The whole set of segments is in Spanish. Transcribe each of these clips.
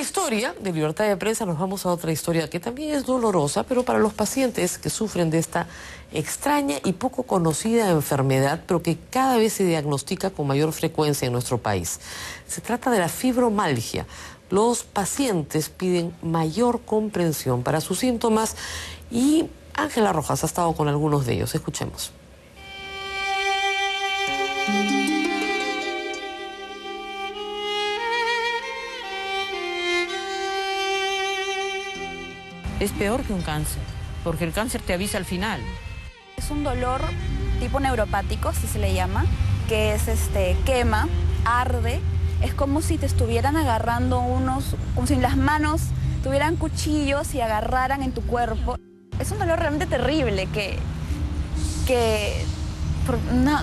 historia de libertad de prensa nos vamos a otra historia que también es dolorosa, pero para los pacientes que sufren de esta extraña y poco conocida enfermedad, pero que cada vez se diagnostica con mayor frecuencia en nuestro país. Se trata de la fibromialgia. Los pacientes piden mayor comprensión para sus síntomas y Ángela Rojas ha estado con algunos de ellos. Escuchemos. Es peor que un cáncer, porque el cáncer te avisa al final. Es un dolor tipo neuropático, así se le llama, que es quema, arde, es como si te estuvieran agarrando como si en las manos tuvieran cuchillos y agarraran en tu cuerpo. Es un dolor realmente terrible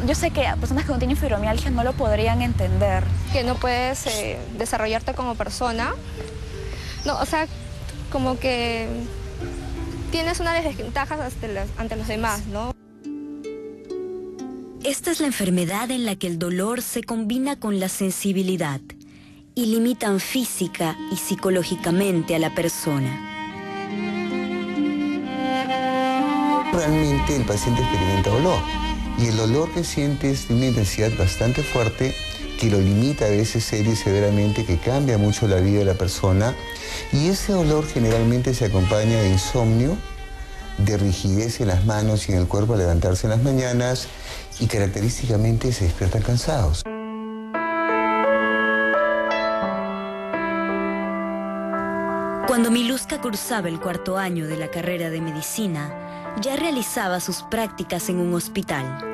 yo sé que personas que no tienen fibromialgia no lo podrían entender. Que no puedes desarrollarte como persona. No, o sea, como que tienes unas desventajas ante los demás, ¿no? Esta es la enfermedad en la que el dolor se combina con la sensibilidad y limitan física y psicológicamente a la persona. Realmente el paciente experimenta dolor y el dolor que siente es de una intensidad bastante fuerte que lo limita a veces seria y severamente, que cambia mucho la vida de la persona, y ese dolor generalmente se acompaña de insomnio, de rigidez en las manos y en el cuerpo al levantarse en las mañanas, y característicamente se despiertan cansados. Cuando Miluska cursaba el cuarto año de la carrera de medicina, ya realizaba sus prácticas en un hospital.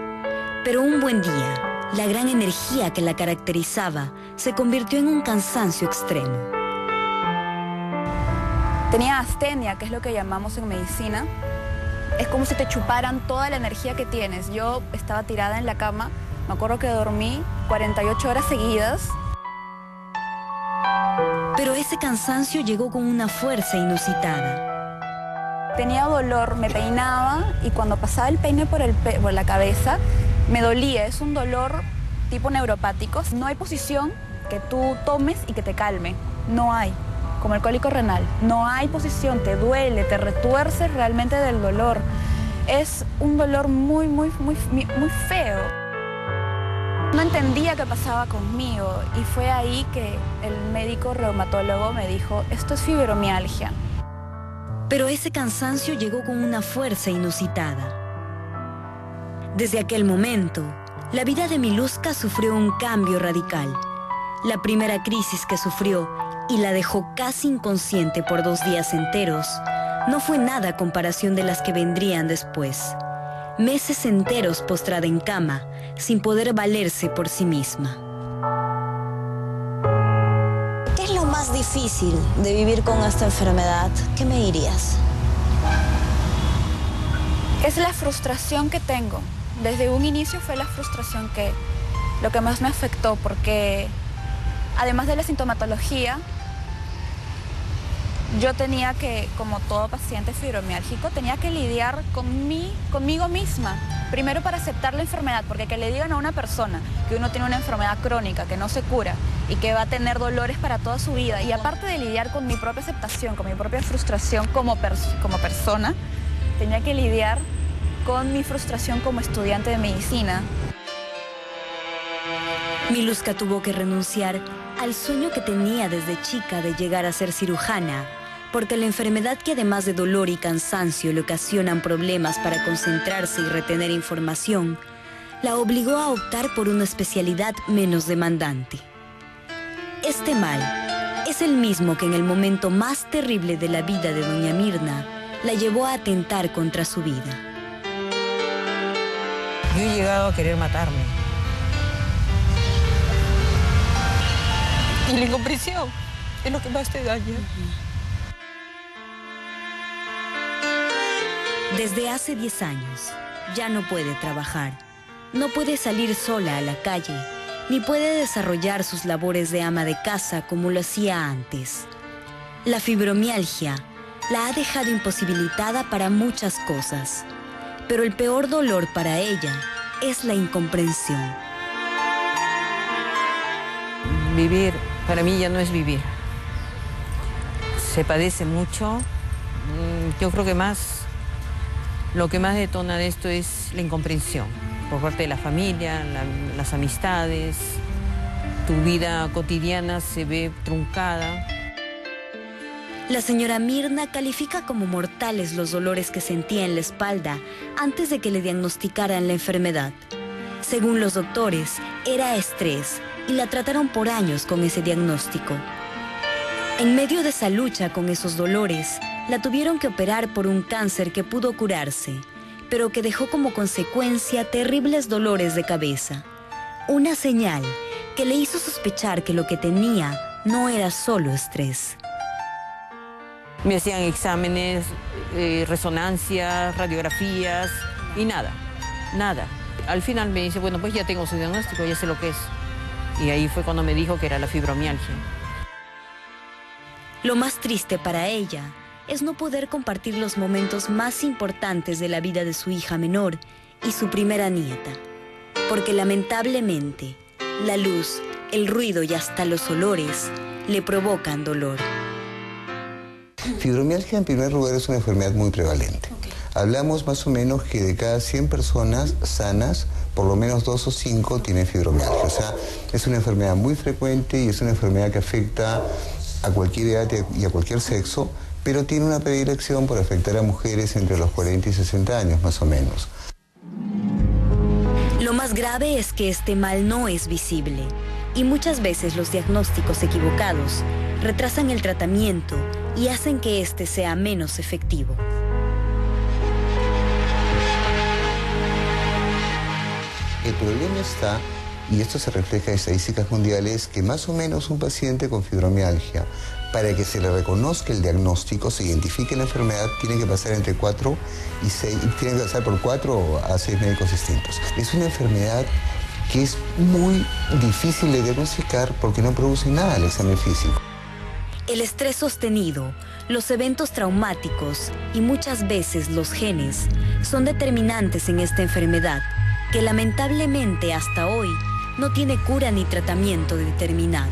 Pero un buen día, la gran energía que la caracterizaba se convirtió en un cansancio extremo. Tenía astenia, que es lo que llamamos en medicina. Es como si te chuparan toda la energía que tienes. Yo estaba tirada en la cama, me acuerdo que dormí 48 horas seguidas. Pero ese cansancio llegó con una fuerza inusitada. Tenía dolor, me peinaba y cuando pasaba el peine por la cabeza, me dolía. Es un dolor tipo neuropático. No hay posición que tú tomes y que te calme. No hay. Como el cólico renal. No hay posición, te duele, te retuerces realmente del dolor. Es un dolor muy feo. No entendía qué pasaba conmigo y fue ahí que el médico reumatólogo me dijo, esto es fibromialgia. Pero ese cansancio llegó con una fuerza inusitada. Desde aquel momento, la vida de Miluska sufrió un cambio radical. La primera crisis que sufrió y la dejó casi inconsciente por 2 días enteros, no fue nada a comparación de las que vendrían después. Meses enteros postrada en cama, sin poder valerse por sí misma. ¿Qué es lo más difícil de vivir con esta enfermedad? ¿Qué me dirías? Es la frustración que tengo. Desde un inicio fue la frustración lo que más me afectó, porque además de la sintomatología, yo tenía que, como todo paciente fibromialgico, tenía que lidiar conmigo misma. Primero para aceptar la enfermedad, porque que le digan a una persona que uno tiene una enfermedad crónica, que no se cura y que va a tener dolores para toda su vida. Y aparte de lidiar con mi propia aceptación, con mi propia frustración como persona, tenía que lidiar con mi frustración como estudiante de medicina. Miluska tuvo que renunciar al sueño que tenía desde chica de llegar a ser cirujana, porque la enfermedad, que además de dolor y cansancio le ocasionan problemas para concentrarse y retener información, la obligó a optar por una especialidad menos demandante. Este mal es el mismo que en el momento más terrible de la vida de doña Mirna la llevó a atentar contra su vida. Yo he llegado a querer matarme. Y la incomprensión es lo que más te daña. Desde hace 10 años ya no puede trabajar, no puede salir sola a la calle, ni puede desarrollar sus labores de ama de casa como lo hacía antes. La fibromialgia la ha dejado imposibilitada para muchas cosas, pero el peor dolor para ella es la incomprensión. Vivir, para mí ya no es vivir. Se padece mucho. Yo creo que lo que más detona de esto es la incomprensión por parte de la familia, las amistades. Tu vida cotidiana se ve truncada. La señora Mirna califica como mortales los dolores que sentía en la espalda antes de que le diagnosticaran la enfermedad. Según los doctores, era estrés y la trataron por años con ese diagnóstico. En medio de esa lucha con esos dolores, la tuvieron que operar por un cáncer que pudo curarse, pero que dejó como consecuencia terribles dolores de cabeza. Una señal que le hizo sospechar que lo que tenía no era solo estrés. Me hacían exámenes, resonancias, radiografías y nada. Al final me dice, bueno, pues ya tengo su diagnóstico, ya sé lo que es. Y ahí fue cuando me dijo que era la fibromialgia. Lo más triste para ella es no poder compartir los momentos más importantes de la vida de su hija menor y su primera nieta. Porque lamentablemente, la luz, el ruido y hasta los olores le provocan dolor. Fibromialgia, en primer lugar, es una enfermedad muy prevalente. Hablamos más o menos que de cada 100 personas sanas, por lo menos 2 o 5 tienen fibromialgia. O sea, es una enfermedad muy frecuente y es una enfermedad que afecta a cualquier edad y a cualquier sexo, pero tiene una predilección por afectar a mujeres entre los 40 y 60 años, más o menos. Lo más grave es que este mal no es visible y muchas veces los diagnósticos equivocados retrasan el tratamiento y hacen que este sea menos efectivo. El problema está, y esto se refleja en estadísticas mundiales, que más o menos un paciente con fibromialgia, para que se le reconozca el diagnóstico, se identifique la enfermedad, tiene que pasar entre 4 y 6, tiene que pasar por 4 a 6 médicos distintos. Es una enfermedad que es muy difícil de diagnosticar porque no produce nada el examen físico. El estrés sostenido, los eventos traumáticos y muchas veces los genes son determinantes en esta enfermedad que lamentablemente hasta hoy no tiene cura ni tratamiento determinado.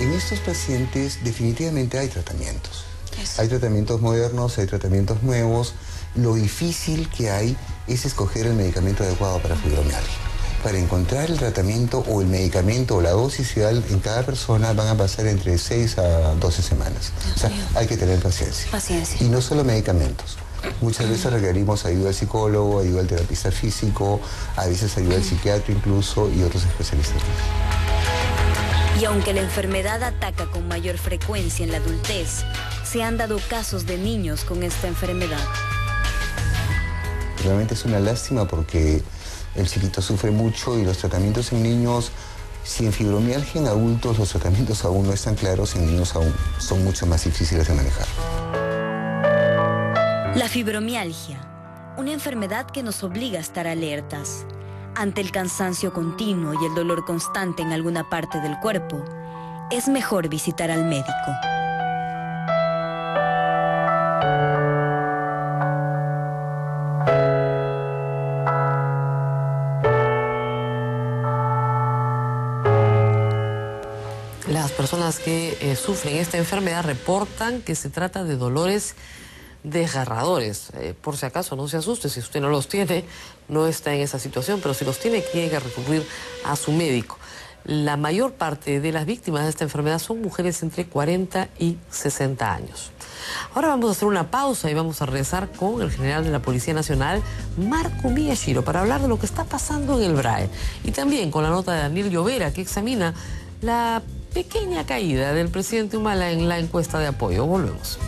En estos pacientes definitivamente hay tratamientos. Hay tratamientos modernos, hay tratamientos nuevos. Lo difícil que hay es escoger el medicamento adecuado para fibromialgia. Para encontrar el tratamiento o el medicamento o la dosis ideal en cada persona van a pasar entre 6 a 12 semanas. O sea, hay que tener paciencia. Y no solo medicamentos. Muchas veces requerimos ayuda al psicólogo, ayuda al terapista físico, a veces ayuda al psiquiatra incluso y otros especialistas. Y aunque la enfermedad ataca con mayor frecuencia en la adultez, se han dado casos de niños con esta enfermedad. Realmente es una lástima porque el chiquito sufre mucho y los tratamientos en niños, si en fibromialgia en adultos los tratamientos aún no están claros, en niños aún son mucho más difíciles de manejar. La fibromialgia, una enfermedad que nos obliga a estar alertas. Ante el cansancio continuo y el dolor constante en alguna parte del cuerpo, es mejor visitar al médico. Las personas que sufren esta enfermedad reportan que se trata de dolores desgarradores. Por si acaso, no se asuste, si usted no los tiene, no está en esa situación, pero si los tiene, tiene que recurrir a su médico. La mayor parte de las víctimas de esta enfermedad son mujeres entre 40 y 60 años. Ahora vamos a hacer una pausa y vamos a regresar con el general de la Policía Nacional, Marco Miyashiro, para hablar de lo que está pasando en el BRAE. Y también con la nota de Daniel Llovera, que examina la pequeña caída del presidente Humala en la encuesta de apoyo. Volvemos.